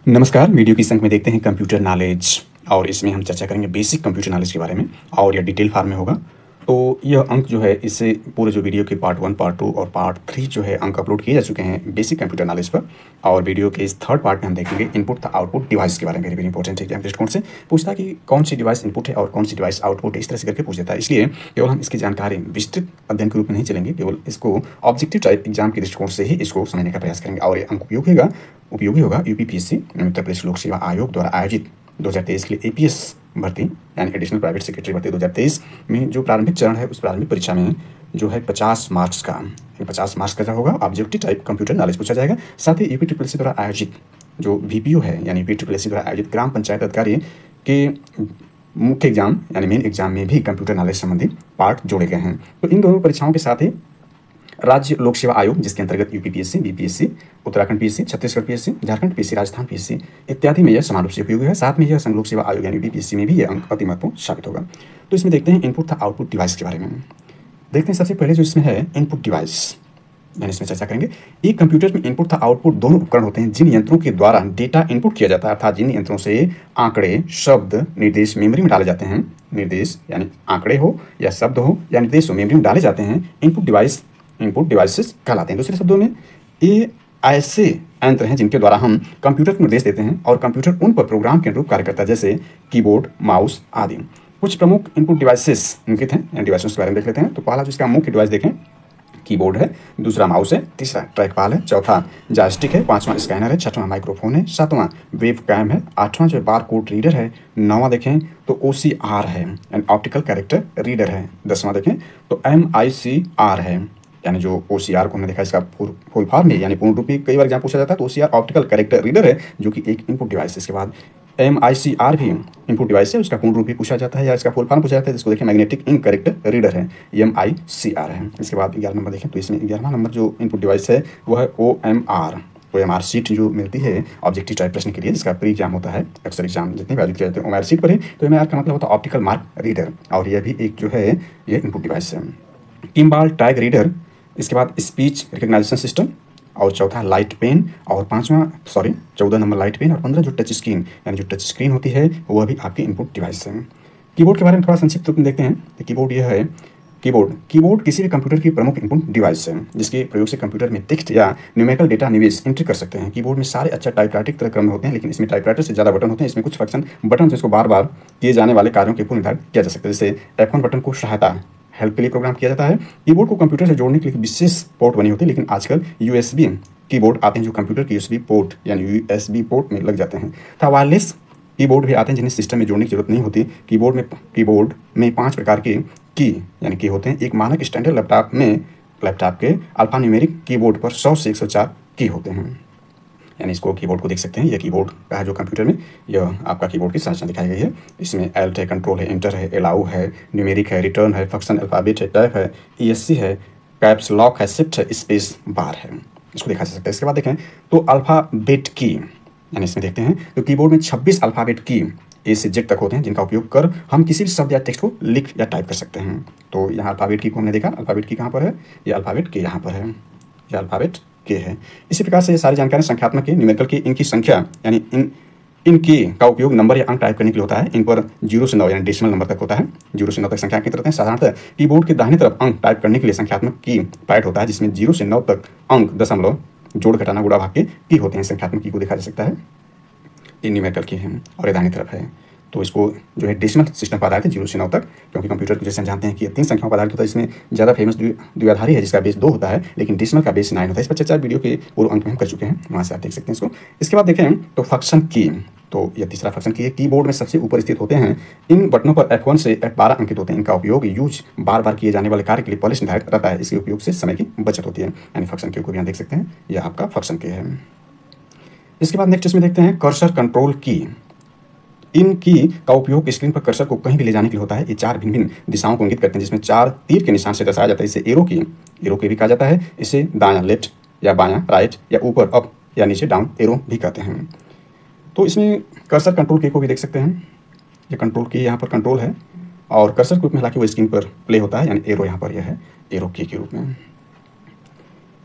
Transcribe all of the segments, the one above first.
नमस्कार। वीडियो की संख्या में देखते हैं कंप्यूटर नॉलेज और इसमें हम चर्चा करेंगे बेसिक कंप्यूटर नॉलेज के बारे में और यह डिटेल फॉर्म में होगा। तो यह अंक जो है इससे पूरे जो वीडियो के पार्ट 1, पार्ट 2 और पार्ट 3 जो है अंक अपलोड किए जा चुके हैं बेसिक कंप्यूटर नॉलेज पर। और वीडियो के इस थर्ड पार्ट में हम देखेंगे इनपुट था आउटपुट डिवाइस के बारे में। वेरी इंपॉर्टेंट एग्जाम दृष्टिकोण से पूछता है कि कौन सी डिवाइस इनपुट है और कौन सी डिवाइस आउटपुट है, इस तरह से करके पूछ देता है। इसलिए केवल हम इसकी जानकारी विस्तृत अध्ययन के रूप में नहीं चलेंगे, केवल इसको ऑब्जेक्टिव टाइप एग्जाम के दृष्टिकोण से ही इसको समझने का प्रयास करेंगे। और ये अंक उपयोगी होगा यूपीपीएससी उत्तर प्रदेश लोक सेवा आयोग द्वारा आयोजित 2023 के लिए एपीएस भर्ती यानी एडिशनल प्राइवेट सेक्रेटरी भर्ती 2023 में जो प्रारंभिक चरण है उस प्रारंभिक परीक्षा में जो है 50 मार्क्स का जो होगा ऑब्जेक्टिव टाइप कंप्यूटर नॉलेज पूछा जाएगा। साथ ही यूपीट्रिपलसी द्वारा आयोजित जो वीपीयू है यानी यूपीट्रिपलसी द्वारा आयोजित ग्राम पंचायत अधिकारी के मुख्य एग्जाम यानी मेन एग्जाम में भी कंप्यूटर नॉलेज संबंधी पार्ट जोड़े गए हैं। तो इन दोनों परीक्षाओं के साथ ही राज्य लोक सेवा आयोग जिसके अंतर्गत UPPSC, BPSC, Uttarakhand PSC, Chhattisgarh PSC, Jharkhand PSC, Rajasthan PSC इत्यादि में यह समान रूप से उपयोगी है। साथ में यह संघ लोक सेवा आयोग यानी यूपीपीएससी में भी यह अंक अति महत्वपूर्ण साबित होगा। तो इसमें देखते हैं इनपुट था आउटपुट डिवाइस के बारे में। देखते हैं सबसे पहले जो इसमें है इनपुट डिवाइस यानी इसमें चर्चा करेंगे। एक कंप्यूटर में इनपुट था आउटपुट दोनों उपकरण होते हैं जिन यंत्रों के द्वारा डेटा इनपुट किया जाता है, अर्थात जिन यंत्रों से आंकड़े, शब्द, निर्देश मेमोरी में डाले जाते हैं। निर्देश यानी आंकड़े हो या शब्द हो या निर्देश हो मेमोरी में डाले जाते हैं, इनपुट डिवाइसेस कहलाते हैं। दूसरे शब्दों में ये ऐसे यंत्र हैं जिनके द्वारा हम कंप्यूटर को निर्देश देते हैं और कंप्यूटर उन पर प्रोग्राम के अनुरूप कार्य करता है, जैसे कीबोर्ड, माउस आदि। कुछ प्रमुख इनपुट डिवाइसेस अंकित हैं, डिवाइसेस के बारे में देख लेते हैं। तो पहला जिसका मुख्य डिवाइस देखें कीबोर्ड है, दूसरा माउस है, तीसरा ट्रैकपैड है, चौथा जॉयस्टिक है, पांचवां स्कैनर है, छठवां माइक्रोफोन है, सातवां वेब कैम है, आठवां जो बार कोड रीडर है, नौवां देखें तो OCR है यानी ऑप्टिकल कैरेक्टर रीडर है, 10वां देखें तो MICR है यानी जो OCR को हमने देखा इसका फुल फॉर्म है यानी पूर्ण रूपी कई बार एग्जाम पूछा जाता है। तो OCR ऑप्टिकल कैरेक्टर रीडर है जो कि एक इनपुट डिवाइस है। इसके बाद MICR भी इनपुट डिवाइस है, उसका पूर्ण रूप भी पूछा जाता है या इसका फुल फॉर्म पूछा जाता है, जिसको देखें मैग्नेटिक इंक कैरेक्टर रीडर है, MICR है। इसके बाद 11 नंबर देखें तो इसमें 11वां नंबर जो इनपुट डिवाइस है वो है OMR सीट जो मिलती है ऑब्जेक्टिव टाइप प्रश्न के लिए जिसका प्री एग्जाम होता है, अक्सर एग्जाम जितने भी आयोजित किए जाते हैं OMR सीट पर है। तो MIR का मतलब होता है ऑप्टिकल मार्क रीडर और यह भी एक जो है ये इनपुट डिवाइस है। किम्बाल टैग रीडर, इसके बाद स्पीच रिकग्नाइजेशन सिस्टम और चौथा लाइट पेन और 14 नंबर लाइट पेन और 15 जो टच स्क्रीन यानी जो टच स्क्रीन होती है वह भी आपकी इनपुट डिवाइस है। कीबोर्ड के बारे में थोड़ा संक्षिप्त रूप में देखते हैं। तो कीबोर्ड यह है कीबोर्ड किसी भी कंप्यूटर की प्रमुख इनपुट डिवाइस है जिसके प्रयोग से कंप्यूटर में टेक्स्ट या न्यूमेरिकल डेटा निवेश एंट्री कर सकते हैं। कीबोर्ड में सारे अच्छा टाइपराइटर की तरह क्रम में होते हैं, लेकिन इसमें टाइपराइटर से ज़्यादा बटन होते हैं। इसमें कुछ बटन जिसको बार बार किए जाने वाले कार्यों के पूर्ण निर्धारित किया जा सकता है, जैसे F1 बटन को सहायता हेल्प के लिए प्रोग्राम किया जाता है। कीबोर्ड को कंप्यूटर से जोड़ने के लिए विशेष पोर्ट बनी होती है, लेकिन आजकल USB कीबोर्ड आते हैं जो कंप्यूटर के USB पोर्ट यानी USB पोर्ट में लग जाते हैं। था वायरलेस कीबोर्ड भी आते हैं जिन्हें सिस्टम में जोड़ने की जरूरत नहीं होती। कीबोर्ड में 5 प्रकार के की होते हैं। एक मानक स्टैंडर्ड लैपटॉप के अल्फा न्यूमेरिक कीबोर्ड पर 100 से 104 की होते हैं, यानी इसको कीबोर्ड को देख सकते हैं। यह कीबोर्ड का है जो कंप्यूटर में यह आपका कीबोर्ड की संरचना दिखाई गई है। इसमें एल्ट है, कंट्रोल है, इंटर है, अलाउ है, न्यूमेरिक है, रिटर्न है, फंक्शन अल्फाबेट है, टैब है, ESC है, कैप्स लॉक है, शिफ्ट है, स्पेस बार है, इसको देखा जा सकता है। इसके बाद देखें तो अल्फाबेट की यानी इसमें देखते हैं तो कीबोर्ड में 26 अल्फाबेट की A से Z तक होते हैं जिनका उपयोग कर हम किसी भी शब्द या टेक्स्ट को लिख या टाइप कर सकते हैं। तो यहाँ अल्फाबेट की को हमने देखा, अल्फाबेट की कहाँ पर है, ये अल्फाबेट के यहाँ पर है, यह अल्फाबेट के है। इसी प्रकार से ये सारी जानकारी संख्यात्मक के न्यूमेरिकल की इनकी संख्या यानी इनकी का उपयोग नंबर या अंक टाइप करने के लिए होता है। इन पर 0 से 9 यानी डेसिमल नंबर तक होता है, 0 से 9 तक संख्या अंकित रहते हैं। साधारणतः कीबोर्ड के दाहिनी तरफ अंक टाइप करने के लिए संख्यात्मक की पैड होता है जिसमें 0 से 9 तक अंक दशमलव जोड़ घटाना गुणा भाग के की होते हैं। संख्यात्मक की को देखा जा सकता है, ये न्यूमेरिकल की है और ये दाहिनी तरफ है। तो इसको जो है डेसिमल सिस्टम पर आधारित है 0 से 9 तक, क्योंकि कंप्यूटर को जैसे हम जानते हैं कि 3 संख्याओं पर आधारित होता है। इसमें ज़्यादा फेमस द्विआधारी है जिसका बेस 2 होता है, लेकिन डेसिमल का बेस 9 होता है। इस पर चर्चा वीडियो के पूर्व अंक में हम कर चुके हैं, वहाँ से आप देख सकते हैं इसको। इसके बाद देखें तो फंक्शन की, तो यह तीसरा फंक्शन की है। कीबोर्ड में सबसे ऊपर स्थित होते हैं। इन बटनों पर F1 से F12 अंकित होते हैं। इनका उपयोग बार बार किए जाने वाले कार्य के लिए पहले से निर्धारित रहता है। इसके उपयोग से समय की बचत होती है, यानी फंक्शन की को भी यहाँ देख सकते हैं, यह आपका फंक्शन की है। इसके बाद नेक्स्ट इसमें देखते हैं कर्सर कंट्रोल की। इन की का उपयोग स्क्रीन पर कर्सर को कहीं भी ले जाने के लिए होता है। ये 4 भिन्न भिन्न दिशाओं को इंगित करते हैं, जिसमें 4 तीर के निशान से दर्शाया जाता है। इसे एरो की भी कहा जाता है। इसे दायां लेफ्ट या बायां राइट या ऊपर अप या नीचे डाउन एरो भी कहते हैं। तो इसमें कर्सर कंट्रोल की को भी देख सकते हैं। ये कंट्रोल की यहाँ पर कंट्रोल है और कर्सर के रूप में हालांकि वो स्क्रीन पर प्ले होता है, यानी एरो यहाँ पर यह है एरो की के रूप में।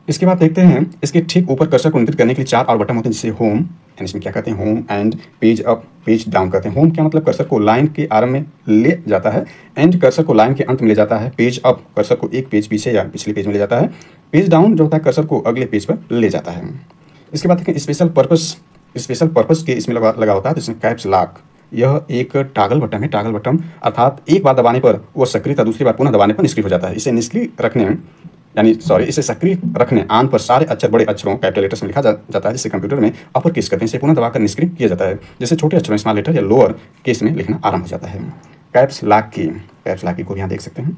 इसके बाद देखते हैं इसके ठीक ऊपर कर्सर को नियंत्रित करने के लिए 4 और बटन होते हैं, जिसे होम, यानी इसमें क्या करते हैं, home and page up page down करते हैं। होम क्या मतलब कर्सर को लाइन के आरंभ में ले जाता है, एंड कर्सर को लाइन के अंत में ले जाता है, पेज अप कर्सर को एक पेज पीछे या पिछले पेज में ले जाता है, पेज डाउन जो होता है कर्सर को अगले पेज पर ले जाता है। इसके बाद देखें स्पेशल पर्पस के इसमें लगा होता है, तो इसमें कैप्स लॉक, यह एक टॉगल बटन है। टॉगल बटन अर्थात एक बार दबाने पर वो सक्रिय था, दूसरी बार पुनः दबाने पर निष्क्रिय हो जाता है। इसे सक्रिय रखने ऑन पर सारे अक्षर बड़े अक्षरों कैपिटल लेटर्स में लिखा जाता है, जिससे कंप्यूटर में अपर केस करते हैं, इसे पुनः दबाकर निष्क्रिय किया जाता है। जैसे छोटे अक्षरों स्मॉल लेटर या लोअर केस में लिखना आरंभ हो जाता है। कैप्स लॉक की को यहाँ देख सकते हैं,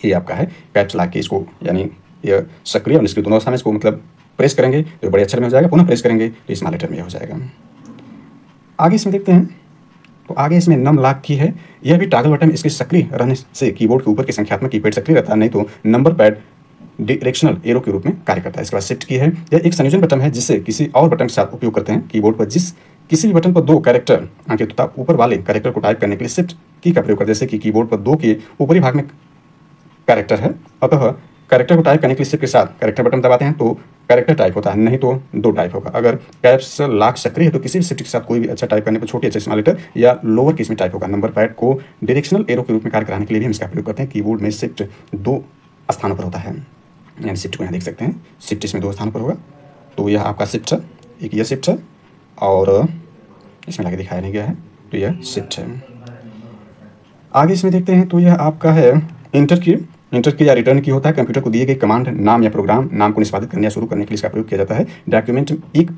ये आपका है कैप्स लॉक की। इसको यानी यह सक्रिय और निष्क्रिय दोनों अवस्था में इसको मतलब प्रेस करेंगे तो बड़े अक्षर में हो जाएगा, पुनः प्रेस करेंगे तो स्मॉल लेटर में हो जाएगा। आगे इसमें देखते हैं, तो आगे इसमें नम लॉक की है। यह भी टॉगल बटन इसके सक्रिय रहने से कीबोर्ड के ऊपर के संख्यात्मक कीपैड सक्रिय रहता है, नहीं तो नंबर पैड डायरेक्शनल एरो के रूप में कार्य करता है। इसके बाद शिफ्ट की है, यह एक संयोजन बटन है जिससे किसी और बटन के साथ उपयोग करते हैं। कीबोर्ड पर किसी भी बटन पर 2 कैरेक्टर अंकित तथा ऊपर वाले कैरेक्टर को टाइप करने के लिए शिफ्ट की का प्रयोग करते हैं। जैसे कि कीबोर्ड पर 2 के ऊपरी भाग में कैरेक्टर है, अतः कैरेक्टर को टाइप करने के लिए शिफ्ट के साथ कैरेक्टर बटन दबाते हैं तो कैरेक्टर टाइप होता है, नहीं तो 2 टाइप होगा। अगर कैप्स लॉक सक्रिय है तो किसी भी शिफ्ट के साथ कोई भी अच्छा टाइप करने पर छोटे अच्छे स्मॉल लेटर या लोअर केस में टाइप होगा। नंबर पैड को डायरेक्शनल एरो के रूप में कार्य कराने के लिए भी हम इसका प्रयोग करते हैं। कीबोर्ड में शिफ्ट 2 स्थानों पर होता है, यानी शिफ्ट को यहाँ देख सकते हैं, शिफ्ट इसमें 2 स्थानों पर होगा। तो यह आपका शिफ्ट है, एक यह शिफ्ट है और इसमें लाके दिखाया नहीं गया है, तो यह शिफ्ट है। आगे इसमें देखते हैं, तो यह आपका है इंटर की या रिटर्न की होता है। कंप्यूटर को दिए गए कमांड नाम या प्रोग्राम नाम को निष्पादित करने या शुरू करने के लिए इसका प्रयोग किया जाता है। डॉक्यूमेंट एक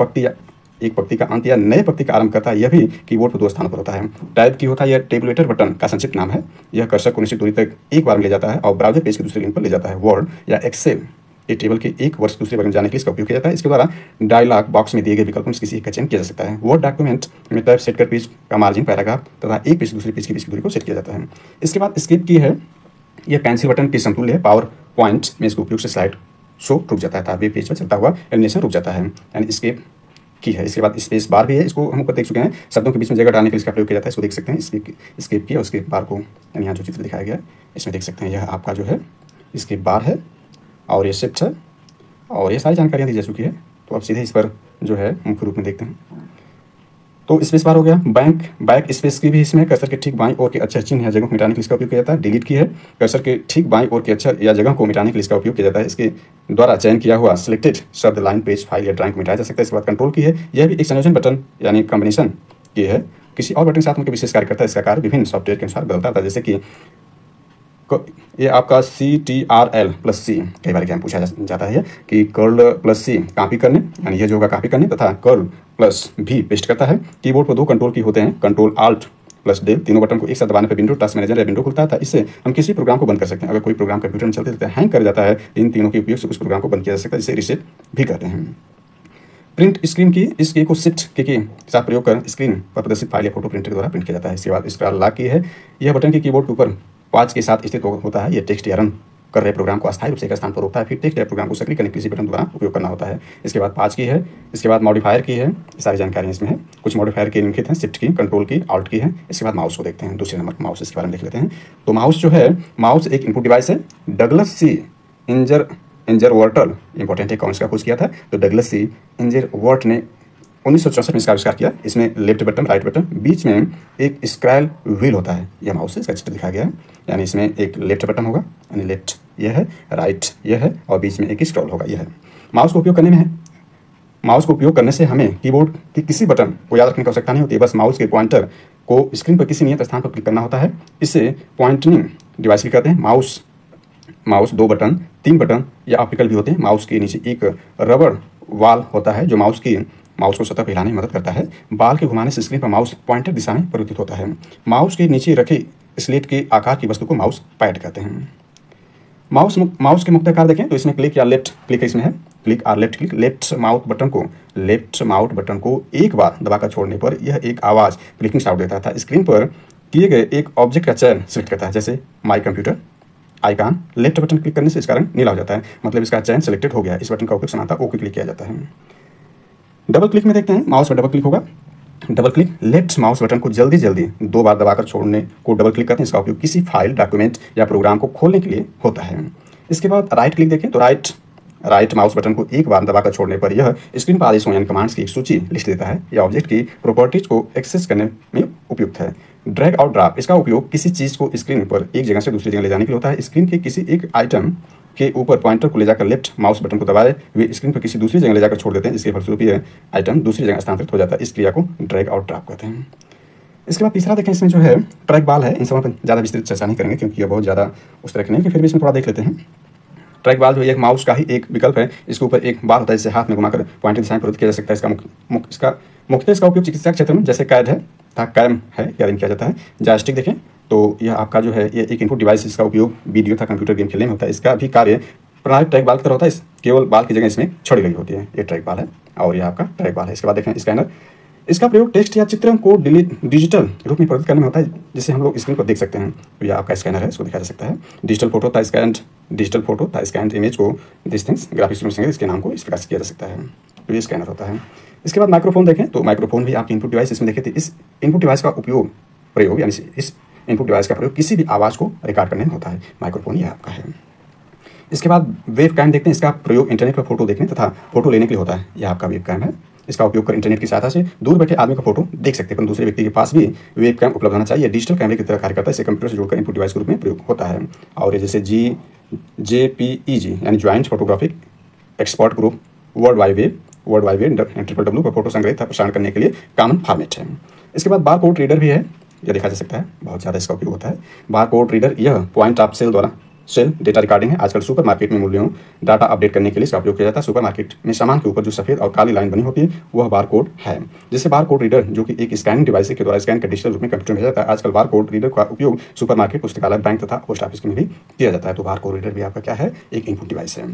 पंक्ति का अंत या नए पंक्ति का आरंभ करता है, यह भी कीबोर्ड पर 2 स्थानों पर होता है। टाइप की होता है, यह टेबुलेटर बटन का संक्षिप्त नाम है। यह कर्सर को निश्चित दूरी तक एक बार में ले जाता है और ब्राउजर पेज के दूसरे लिंक पर ले जाता है। वर्ड या एक्सेल ये टेबल के एक वर्ष दूसरे वर्ग में जाने के लिए इसका उपयोग किया जाता है। इसके द्वारा डायलॉग बॉक्स में दिए गए विकल्पों में किसी एक का चयन किया जा सकता है। वर्ड डॉक्यूमेंट में टाइप सेट कर पेज का मार्जिन पैराग्राफ तथा एक पेज से दूसरे पेज के बीच की दूरी को सेट किया जाता है। इसके बाद स्किप की है, यह पेंसिल बटन के समतुल्य है। पावर पॉइंट में इसके उपयोग से स्लाइड शो रुक जाता है था वेब पेज पर चलता हुआ एनिमेशन रुक जाता है, यानी स्किप की है। इसके बाद स्पेस बार भी है, इसको हम ऊपर देख चुके हैं, शब्दों के बीच में जगह डालने के लिए इसका प्रयोग किया जाता है। इसको देख सकते हैं, स्किप की और उसके बार को यानी यहाँ जो चित्र दिखाया गया है इसमें देख सकते हैं, यह आपका जो है इसके बार है और ये शिफ्ट है और ये सारी जानकारियाँ दी जा चुकी है। तो अब सीधे इस पर जो है मुख्य रूप में देखते हैं। तो स्पेस बार हो गया। बैक स्पेस की भी इसमें कर्सर के ठीक बाईं ओर के अक्षर चिन्ह या जगह को मिटाने के लिए इसका उपयोग किया जाता है। डिलीट की है, कर्सर के ठीक बाईं ओर के अक्षर या जगह को मिटाने के लिए इसका उपयोग किया जाता है। इसके द्वारा चयन किया हुआ सिलेक्टेड शब्द, लाइन, पेज, फाइल या ड्राइंग को मिटाया जा सकता है। इसके बाद कंट्रोल की है, यह भी एक संयोजन बटन यानी कॉम्बिनेशन की है, किसी और बटन के साथ उनके विशेष कार्य करता है। इसका कार्य विभिन्न सॉफ्टवेयर के अनुसार बदलता था, जैसे कि ये आपका CTRL+C कई बार एग्जाम पूछा जाता है कि कर्ल+C कॉपी करने, यानी ये जो होगा कॉपी करने, तथा कर्ल+V पेस्ट करता है। कीबोर्ड पर 2 कंट्रोल की होते हैं, Ctrl+Alt+Del, तीनों बटन को एक साथ दबाने पर विंडो टास्क मैनेजर या विंडो खुलता है। इससे हम किसी प्रोग्राम को बंद कर सकते हैं। अगर कोई प्रोग्राम कंप्यूटर में चलते हैंग कर जाता है, इन तीनों के उपयोग से उस प्रोग्राम को बंद किया जा सकता है, जिसे रीसेट भी कहते हैं। प्रिंट स्क्रीन की, इस की को शिफ्ट के साथ प्रयोग कर स्क्रीन पर प्रदर्शित फाइल या फोटो प्रिंटर द्वारा प्रिंट किया जाता है। इसके बाद इसका लॉक की है, यह बटन के कीबोर्ड के ऊपर पॉज के साथ स्थित होता है। यह टेक्स्ट या रन कर रहे प्रोग्राम को अस्थायी रूप से एक स्थान पर रोकता है। फिर टेक्स्ट या प्रोग्राम को सक्रिय करने के लिए बटन द्वारा उपयोग करना होता है। इसके बाद पॉज की है, इसके बाद मॉडिफायर की है, सारी जानकारी इसमें है। कुछ मॉडिफायर की निम्नलिखित हैं, शिफ्ट की, कंट्रोल की, ऑल्ट की है। इसके बाद माउस को देखते हैं, दूसरे नंबर माउस, इसके बारे में देख लेते हैं। तो माउस जो है, माउस एक इनपुट डिवाइस है। डगलस सी इंजरवर्टल इंपॉर्टेंट है, कौन सा खोज किया था, तो डगलस सी इंजरवर्ट ने 1964 में इसका आविष्कार किया। इसमें लेफ्ट बटन, राइट बटन, बीच में एक स्क्रॉल व्हील होता है। यह माउस है, इसका चित्र दिखाया गया है, यानी इसमें एक लेफ्ट बटन होगा, यानी लेफ्ट यह है, राइट यह है और बीच में एक स्क्रॉल होगा, यह है। माउस को उपयोग करने से हमें कीबोर्ड के किसी बटन को याद रखने की आवश्यकता नहीं होती है। बस माउस के पॉइंटर को स्क्रीन पर किसी नियत स्थान पर क्लिक करना होता है। इसे पॉइंटिंग डिवाइस भी कहते हैं। माउस 2 बटन, 3 बटन या ऑप्टिकल भी होते हैं। माउस के नीचे एक रबर वाल होता है जो माउस को सतह पर हिलाने में मदद करता है। बाल के घुमाने से स्क्रीन पर माउस पॉइंटर दिशा में परिवर्तित होता है। माउस के नीचे रखे स्लेट के आकार की वस्तु को माउस पैड कहते हैं। माउस के मुख्य आकार देखें तो इसमें क्लिक या लेफ्ट क्लिक इसमें है, क्लिक और left click. Left mouse button को एक बार दबाकर छोड़ने पर यह एक आवाज़ क्लिकिंग साउंड देता था। स्क्रीन पर किए गए एक ऑब्जेक्ट का चयन सिलेक्ट करता है, जैसे my computer icon. Left button click करने से इसका रंग नीला हो जाता है, मतलब इसका चयन सिलेक्टेड हो गया। इस बटन का उपयोग समानता ओके क्लिक किया जाता है। डबल क्लिक में देखते हैं, माउस पर डबल क्लिक होगा। Double click, left mouse button को जल्दी 2 बार दबाकर छोड़ने को डबल क्लिक करते हैं। इसका उपयोग किसी फाइल, डॉक्यूमेंट या प्रोग्राम को खोलने के लिए होता है। इसके बाद राइट क्लिक देखें तो राइट राइट माउस बटन को एक बार दबाकर छोड़ने पर यह स्क्रीन पर आदेशों यानी कमांड्स की एक सूची लिस्ट देता है। यह ऑब्जेक्ट की प्रॉपर्टीज को एक्सेस करने में उपयुक्त है। ड्रैग और ड्रॉप, इसका उपयोग किसी चीज़ को स्क्रीन पर एक जगह से दूसरी जगह ले जाने के लिए होता है। स्क्रीन के किसी एक आइटम के ऊपर पॉइंटर को ले जाकर लेफ्ट माउस बटन को दबाए हुए स्क्रीन पर किसी दूसरी जगह ले जाकर छोड़ देते हैं, जिसके फलस्वरूप यह आइटम दूसरी जगह स्थानांतरित हो जाता है। इस क्रिया को ड्रैग और ड्रॉप कहते हैं। इसके बाद तीसरा देखें, इसमें जो है ट्रैक बाल है। इन सब पर ज़्यादा विस्तृत चर्चा नहीं करेंगे क्योंकि यह बहुत ज़्यादा उस तरह के नहीं, फिर भी इसमें थोड़ा देख लेते हैं। ट्रैक बाल जो है एक माउस का ही एक विकल्प है। इसके ऊपर एक बाल होता है जिसे हाथ में घुमाकर पॉइंट की दिशा में प्रवृत्त किया जा सकता है। इसका मुख्यतः इसका उपयोग चिकित्सा क्षेत्र में जैसे कैद है तथा कैम है याद किया जाता है। जॉयस्टिक देखें तो यह आपका जो है ये एक इनपुट डिवाइस, इसका उपयोग वीडियो तथा कंप्यूटर गेम खेलने में होता है। इसका भी कार्य प्रणाली ट्रैक बाल की तरह होता है, केवल बाल की जगह इसमें छड़ी लगी होती है। ये ट्रैक बाल है और यह आपका ट्रैक बाल है। इसके बाद देखें स्कैनर, इसका प्रयोग टेक्स्ट या चित्र को डिजिटल रूप में परिवर्तित करने में होता है, जिसे हम लोग स्क्रीन पर देख सकते हैं। तो यह आपका स्कैनर है, इसको देखा जा सकता है। डिजिटल फोटो था स्कैंड इमेज को दिस थिंग्स ग्राफिक्स में इसके नाम को इस प्रकार से किया जा सकता है। तो ये स्कैनर होता है। इसके बाद माइक्रोफोन देखें तो माइक्रोफोन भी आपकी इनपुट डिवाइस, इसमें देखें तो इस इनपुट डिवाइस का प्रयोग यानी इस इनपुट डिवाइस का प्रयोग किसी भी आवाज़ को रिकॉर्ड करने में होता है। माइक्रोफोन यह आपका है। इसके बाद वेब कैम देखते हैं, इसका प्रयोग इंटरनेट पर फोटो देखने तथा फोटो लेने के लिए होता है। यह आपका वेब कैम है। इसका उपयोग कर इंटरनेट की सहायता से दूर बैठे आदमी का फोटो देख सकते हैं, पर दूसरे व्यक्ति के पास भी वेब कैम उपलब्ध होना चाहिए। डिजिटल कैमरे की तरह कार्य करता है। इसे कंप्यूटर से जोड़कर इनपुट डिवाइस के रूप में प्रयोग होता है। और ये जैसे JPEG यानी joint photographic expert group world wide web WWW पर फोटो संग्रहित प्रसारण करने के लिए कॉमन फॉर्मेट है। इसके बाद बार कोड रीडर भी है, यह देखा जा सकता है, बहुत ज़्यादा इसका उपयोग होता है। बार कोड रीडर यह पॉइंट ऑफ सेल द्वारा सेल डेटा रिकॉर्डिंग है। आजकल सुपरमार्केट में मूल्यों डाटा अपडेट करने के लिए इसका उपयोग किया जाता है। सुपरमार्केट में सामान के ऊपर जो सफेद और काली लाइन बनी होती है वह बार कोड है। जिससे बार कोड रीडर जो कि एक स्कैनिंग डिवाइस के द्वारा स्कैन कर डिजिटल रूप में कंप्यूटर में जाता है। आजकल बार कोड रीडर का उपयोग सुपरमार्केट, पुस्तकालय, बैंक तथा पोस्ट ऑफिस में भी किया जाता है। तो बार कोड रीडर भी आपका क्या है, एक इनपुट डिवाइस है।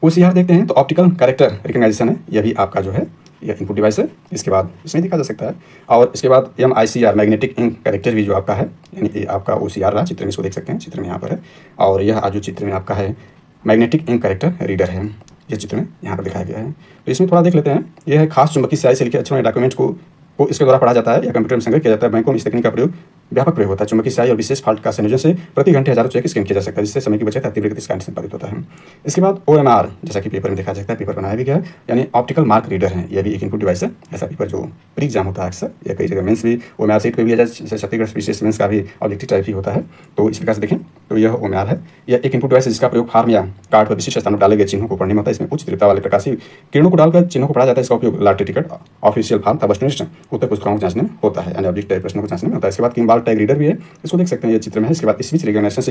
OCR देखते हैं तो ऑप्टिकल कैरेक्टर रिकग्नाइजेशन है, यह भी आपका जो है यह इनपुट डिवाइस है। इसके बाद इसमें देखा जा सकता है। और इसके बाद MICR मैग्नेटिक इंक कैरेक्टर भी जो आपका है, यानी ये आपका OCR रहा। चित्र में इसको देख सकते हैं, चित्र में यहाँ पर है। और यह जो चित्र में आपका है मैग्नेटिक इंक कैरेक्टर रीडर है, ये चित्र में यहाँ पर दिखाया गया है। तो इसमें थोड़ा देख लेते हैं। यह है खास चुंबकीय स्याही से लिखे अक्षरों या डॉक्यूमेंट को इसके द्वारा पढ़ा जाता है या कंप्यूटर में संग्रह किया जाता है। बैंकों में इस तकनीक का प्रयोग व्यापक प्रयोग होता है। चुंबकीय स्याही और विशेष फाल्ट का संयोजन से प्रति घंटे हजारों चेक स्कैन किया जा सकता है, जिससे समय की बचत तीव्र गति स्कैन संपादित होता है। इसके बाद OMR जैसा कि पेपर में देखा जा सकता है, पेपर बनाया भी गया है, यानी ऑप्टिकल मार्क रीडर है। यह भी एक इनपुट डिवाइस है। ऐसा पेपर जो प्री एग्जाम होता है अक्सर, या कई जगह मेंस भी OMR सीट पर भी लिया जाए, जैसे छत्तीसगढ़ विशेष मेंस का भी ऑब्जेक्टिव टाइप ही होता है। तो इस प्रकार से देखें तो यह OMR है। यह एक इनपुट डिवाइस है जिसका प्रयोग फार्म या कार्ड पर विशिष्ट स्थानों पर डाले गए चिन्हों को पढ़ने में होता है। इसमें उच्च तीव्रता वाले प्रकाशीय किरणों को डालकर चिन्हों को पढ़ा जाता है। इसका उपयोग लॉटरी टिकट, ऑफिशियल फॉर्म, वस्तुनिष्ठ उत्तर पुस्तिकाओं को जांचने में होता है, यानी ऑब्जेक्ट टाइप प्रश्नों को जांचने में होता है। इसके बाद किंबाल टैग रीडर भी है, इसको देख सकते हैं, ये चित्र में है। इसके बाद स्पीच रिकग्निशन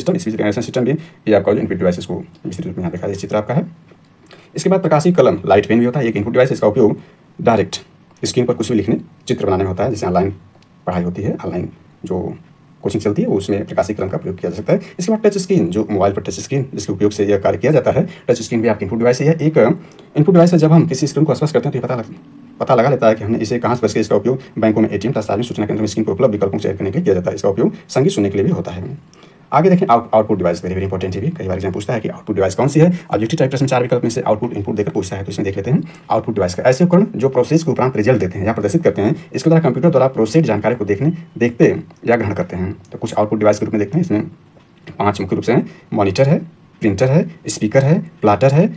सिस्टम भी ये आपका जो इनपुट डिवाइस, इसको विस्तृत रूप में यहाँ देखा, चित्र आपका है। इसके बाद प्रकाशीय कलम लाइट पेन भी होता है, एक इनपुट डिवाइस। इसका उपयोग डायरेक्ट स्क्रीन पर कुछ भी लिखने, चित्र बनाने में होता है। जैसे ऑनलाइन पढ़ाई होती है, ऑनलाइन जो कोचिंग चलती है उसमें प्रकाशीय कलम का प्रयोग किया जा सकता है। इसके बाद टच स्क्रीन, जो मोबाइल पर टच स्क्रीन जिसके उपयोग से यह कार्य किया जाता है। टच स्क्रीन भी आपकी इनपुट डिवाइस है। एक इनपुट डिवाइस है। जब हम किसी स्क्रीन को स्पर्श करते हैं तो ये पता लगा लेता है कि हमने इसे कहाँ स्पर्श किया। इसका उपयोग बैंकों में, ATM तथा सार्वजनिक सूचना केंद्र में स्क्रीन पर उपलब्ध विकल्पों को चेक करने के लिए किया जाता है। इसका उपयोग संगीत सुनने के लिए भी होता है। आगे देखें आउटपुट डिवाइस, वेरी इंपॉर्टेंट है भी। कई बार एग्जाम पूछता है कि आउटपुट डिवाइस कौन सी है। ऑब्जेक्टिव टाइप प्रश्न 4 विकल्प में से आउटपुट इनपुट देकर पूछता है, तो इसमें देख लेते हैं। आउटपुट डिवाइस का ऐसे उपकरण जो प्रोसेस के उपरांत रिजल्ट देते हैं या प्रदर्शित करते हैं। इसके द्वारा कंप्यूटर द्वारा प्रोसेस जानकारी को देखते या ग्रहण करते हैं। तो कुछ आउटपुट डिवाइस के रूप में देखते हैं। इसमें 5 मुख्य रूप से हैं। मॉनिटर है, प्रिंटर है, स्पीकर है, प्लॉटर है,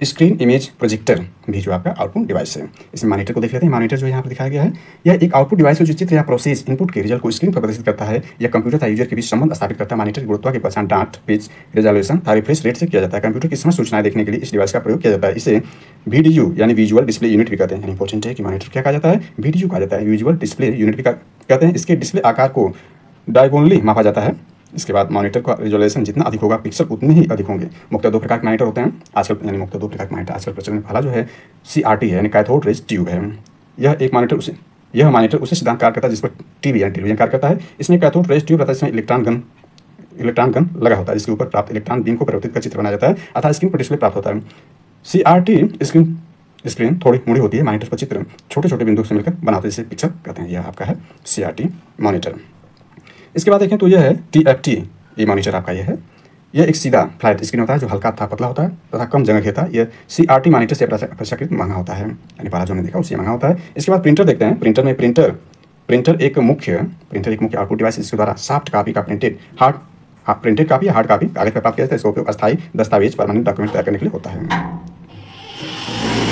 स्क्रीन इमेज प्रोजेक्टर भी जो आपका आउटपुट डिवाइस है। इसमें मॉनिटर को देख लेते हैं। मॉनिटर जो यहाँ पर दिखाया गया है, यह एक आउटपुट डिवाइस है जो चित्र या प्रोसेस इनपुट के रिजल्ट को स्क्रीन पर प्रदर्शित करता है या कंप्यूटर तथा यूजर के बीच संबंध स्थापित करता है। मॉनिटर की गुणवत्ता की पहचान डाट, पेज, रेजोल्यूशन तथा रिफ्रेश रेट से किया जाता है। कंप्यूटर की समस्त सूचनाएं देखने के लिए इस डिवाइस का प्रयोग किया जाता है। इसे VDU यानी विजुअल डिस्प्ले यूनिट भी कहते हैं। इंपॉर्टेंट है कि मॉनिटर क्या कहा जाता है, VDU कहा जाता है, विजुअल डिस्प्ले यूनिट भी कहते हैं। इसके डिस्प्ले आकार को डायगोनली मापा जाता है। इसके बाद मॉनिटर का रिजोल्यूशन जितना अधिक होगा, पिक्सल उतने ही अधिक होंगे। मुख्यतः 2 प्रकार के मॉनिटर होते हैं आजकल, यानी मुख्यतः 2 प्रकार के मॉनिटर आजकल प्रचलन में पहला जो है CRT है, यानी कैथोड रेज ट्यूब है। यह मॉनिटर उसे सिद्धांत कार्य करता है जिस पर टीवी यानी टेलीविजन कार्य करता है। इसमें कैथोड रेज ट्यूब रहता है, इसमें इलेक्ट्रॉन गन लगा होता है, जिसके ऊपर प्राप्त इलेक्ट्रॉन बीम को परिवर्तित कर चित्र बनाया जाता है, अतः स्क्रीन पर डिस्प्ले प्राप्त होता है। CRT स्क्रीन थोड़ी मुड़ी होती है, मॉनिटर पर चित्र छोटे छोटे बिंदुओं से मिलकर बनाते हैं, जिसे पिक्सल कहते हैं। यह आपका है CRT मॉनिटर। इसके बाद देखें तो यह है TFT, ये मॉनिटर आपका यह है। यह एक सीधा फ्लैट स्क्रीन होता है जो हल्का तथा पतला होता है तथा कम जगह घेरता है। यह CRT मॉनिटर से अपेक्षाकृत महंगा होता है, यानी पहला जो हमने देखा उससे महंगा होता है। इसके बाद प्रिंटर देखते हैं। प्रिंटर एक मुख्य आउटपुट डिवाइस है, जिसके द्वारा सॉफ्ट कॉपी का प्रिंटेड प्रिंटेड कापी या हार्ड कापी कागज पर प्राप्त किया जाता है। इसका उपयोग अस्थायी दस्तावेज परमानेंट डॉक्यूमेंट तैयार करने के लिए होता है।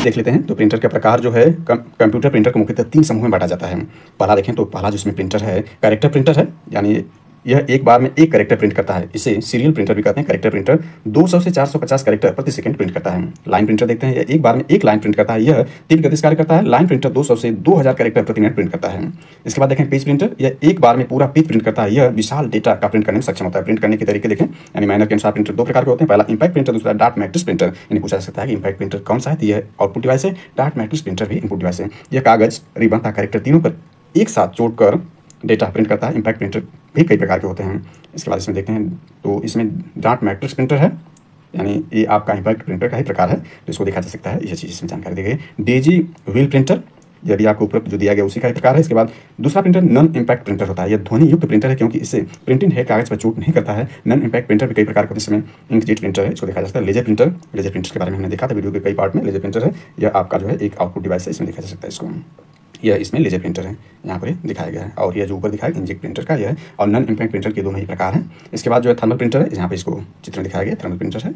देख लेते हैं तो प्रिंटर का प्रकार जो है कंप्यूटर प्रिंटर को मुख्यतः 3 समूह में बांटा जाता है। पहला देखें तो पहला जिसमें प्रिंटर है कैरेक्टर प्रिंटर है, यानी यह एक बार में एक कैरेक्टर प्रिंट करता है। इसे सीरियल प्रिंटर भी कहते हैं। कैरेक्टर प्रिंटर 200 से 450 कैरेक्टर प्रति सेकंड प्रिंट करता है। लाइन प्रिंटर देखते हैं, यह एक बार में एक लाइन प्रिंट करता है। यह 3 गति से कार्य करता है। लाइन प्रिंटर 200 से 2000 कैरेक्टर प्रति मिनट प्रिंट करता है। इसके बाद देखें पेज प्रिंटर, यह एक बार में पूरा पेज प्रिंट करता है। यह विशाल डेटा का प्रिंट करने में सक्षम होता है। प्रिंट करने के तरीके देखें, यानी मैनर के अनुसार प्रिंटर 2 प्रकार के होते हैं। पहला इंपैक्ट प्रिंटर, दूसरा डॉट मैट्रिक्स प्रिंटर। इन्हें पूछा जा सकता है कि इंपैक्ट प्रिंटर कौन सा है, तो यह आउटपुट डिवाइस है। डॉट मैट्रिक्स प्रिंटर भी इनपुट डिवाइस है। यह कागज, रिबन तथा कैरेक्टर तीनों पर एक साथ जोड़कर डेटा प्रिंट करता है। इंपैक्ट प्रिंटर भी कई प्रकार के होते हैं। इसके बाद इसमें देखते हैं तो इसमें डॉट मैट्रिक्स प्रिंटर है, यानी ये आपका इंपैक्ट प्रिंटर का ही प्रकार है, तो इसको देखा जा सकता है। यह चीज़ इसमें जानकारी दी गई। डेजी व्हील प्रिंटर, यह भी आपको उपलब्ध जो दिया गया उसी का ही प्रकार है। इसके बाद दूसरा प्रिंटर नॉन इंपैक्ट प्रिंटर होता है। यह ध्वनि युक्त प्रिंटर है क्योंकि इससे प्रिंटिंग है कागज पर चोट नहीं करता है। नॉन इंपैक्ट प्रिंटर भी कई प्रकार के इसमें इंकजेट प्रिंटर है, इसको देखा जा सकता है। लेजर प्रिंटर, लेजर प्रिंटर के बारे में हमने देखा था वीडियो के कई पार्ट में। लेजर प्रिंटर है, यह आपका जो है एक आउटपुट डिवाइस है, इसमें देखा जा सकता है इसको। यह इसमें लेजर प्रिंटर है, यहाँ पर दिखाया गया है। और यह जो ऊपर दिखाया इंजेक्ट प्रिंटर का यह है। और नॉन इंपैक्ट प्रिंटर के दोनों ही प्रकार हैं। इसके बाद जो है थर्मल प्रिंटर है, यहाँ पे इसको चित्र में दिखाया गया, थर्मल प्रिंटर है।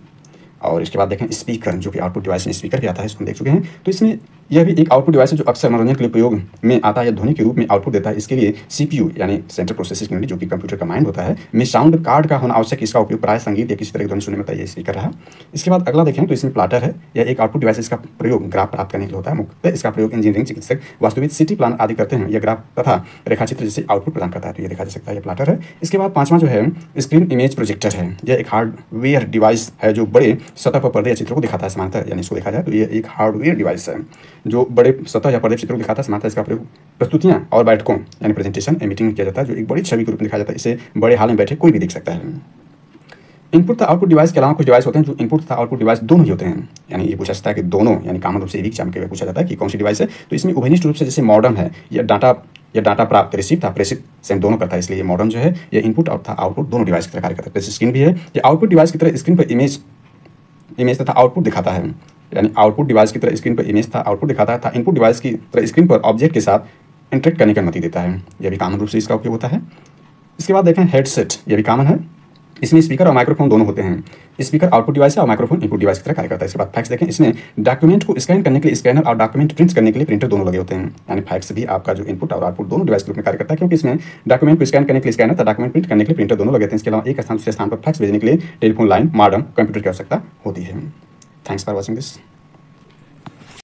और इसके बाद देखें स्पीकर, जो कि आउटपुट डिवाइस में स्पीकर भी आता है, इसको देख चुके हैं। तो इसमें यह भी एक आउटपुट डिवाइस है जो अक्सर मनोरंजन के लिए प्रयोग में आता है या ध्वनि के रूप में आउटपुट देता है। इसके लिए सीपीयू यानी सेंट्रल प्रोसेसिंग यूनिट, जो कि कंप्यूटर का माइंड होता है, में साउंड कार्ड का होना आवश्यक। इसका उपयोग प्राय संगीत या किसी तरह की ध्वनि सुनने में होता है। ये स्पीकर रहा। इसके बाद अगला देखें तो इसमें प्लाटर है। यह एक आउटपुट डिवाइस है। इसका प्रयोग ग्राफ प्राप्त करने के लिए होता है। मुख्यतः इसका प्रयोग इंजीनियरिंग, चिकित्सक, वास्तुविद, सिटी प्लान आदि करते हैं। यह ग्राफ तथा रेखाचित्र जैसे आउटपुट प्रदान करता है, तो ये देखा जा सकता है, ये प्लाटर है। इसके बाद पांचवा जो है स्क्रीन इमेज प्रोजेक्टर है। यह एक हार्डवेयर डिवाइस है जो बड़े सतह पर पर्दे या चित्रों को दिखाता है समानता, यानी इसको देखा जाए तो ये एक हार्डवेयर डिवाइस है जो बड़े सतह या पर्दे चित्रों को दिखाता है समानता। इसका प्रयोग प्रस्तुतियां और बैठकों यानी प्रेजेंटेशन या मीटिंग में किया जाता है, जो एक बड़ी छवि के रूप में दिखाया जाता है। इसे बड़े हाल में बैठे कोई भी देख सकता है। इनपुट तथा आउटपुट डिवाइस के अलावा कुछ डिवाइस होते हैं जो इनपुट तथा आउटपुट डिवाइस दोनों ही होते हैं, यानी ये पूछा जाता है कि दोनों, यानी कॉमन रूप से एक एग्जाम के पूछा जाता है कि कौन सी डिवाइस है। तो इसमें उभयनिष्ठ रूप से जैसे मॉडर्न है, यह डाटा प्राप्त रिसीव था प्रेषित सेंड दोनों करता है, इसलिए ये मॉडर्न जो है ये इनपुट और आउटपुट दोनों डिवाइस की तरह कार्य करता है। जैसे स्क्रीन भी है, ये आउटपुट डिवाइस की तरह स्क्रीन पर इमेज तथा आउटपुट दिखाता है, यानी आउटपुट डिवाइस की तरह स्क्रीन पर इमेज था आउटपुट दिखाता है, इनपुट डिवाइस की तरह स्क्रीन पर ऑब्जेक्ट के साथ इंटरेक्ट करने की अनुमति देता है। यह भी कॉमन रूप से इसका उपयोग होता है। इसके बाद देखें हेडसेट, यह भी कॉमन है। इसमें स्पीकर और माइक्रोफोन दोनों होते हैं। स्पीकर आउटपुट डिवाइस है और माइक्रोफोन इनपुट डिवाइस की तरह कार्य करता है। इसके बाद फैक्स देखें, इसमें डॉक्यूमेंट को स्कैन करने के लिए स्कैनर और डॉक्यूमेंट प्रिंट करने के लिए प्रिंटर दोनों लगे होते हैं, यानी फैक्स भी आपका जो इनपुट और आउटपुट दोनों डिवाइस के रूप में कार्य करता है, क्योंकि इसमें डॉक्यूमेंट को स्कैन करने के लिए स्कैनर तथा डॉक्यूमेंट प्रिंट करने के लिए प्रिंटर दोनों लगे होते हैं। इसके अलावा एक स्थान दूसरे स्थान पर फैक्स भेजने के लिए टेलीफोन लाइन, मॉडेम, कंप्यूटर की आवश्यकता होती है। Thanks for watching this.